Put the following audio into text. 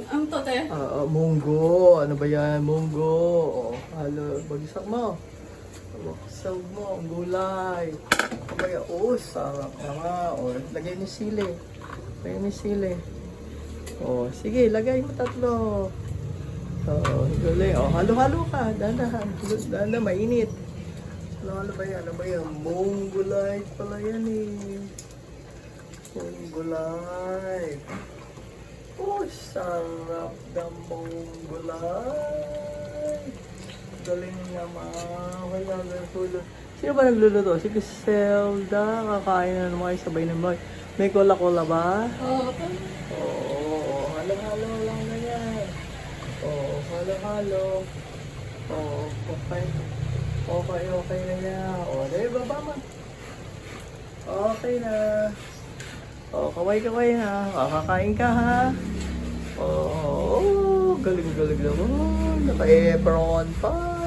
Ang to, te? Munggo. Ano ba yan? Munggo. Oh, halo. Bagsak mo. Bagsak mo. Ang gulay. Kabaya. Oh, sarap naman. Oh, lagay ni sili. Lagay ni sili. Oh, sige. Lagay mo tatlo. Oh, galing. Oh, halo-halo ka. Dahan-dahan. Dahan-dahan. Mainit. Ano ba yan? Ano ba yan? Monggulay pala yan eh. Monggulay. Oh, sarap ng monggulay. Galing naman. Wala na tulog. Sino ba nagluluto? Si Griselda. Kakain na naman kayo sabay naman. May cola-cola ba? Oo. Oo. Halo-halo lang na yan. Oo. Halo-halo. Oo. Okay. Okay na yan. O, dahil baba mo. Okay na. O, kaway-kaway na. Kakakain ka ha. Oo. Galing naman. Naka-apron pa.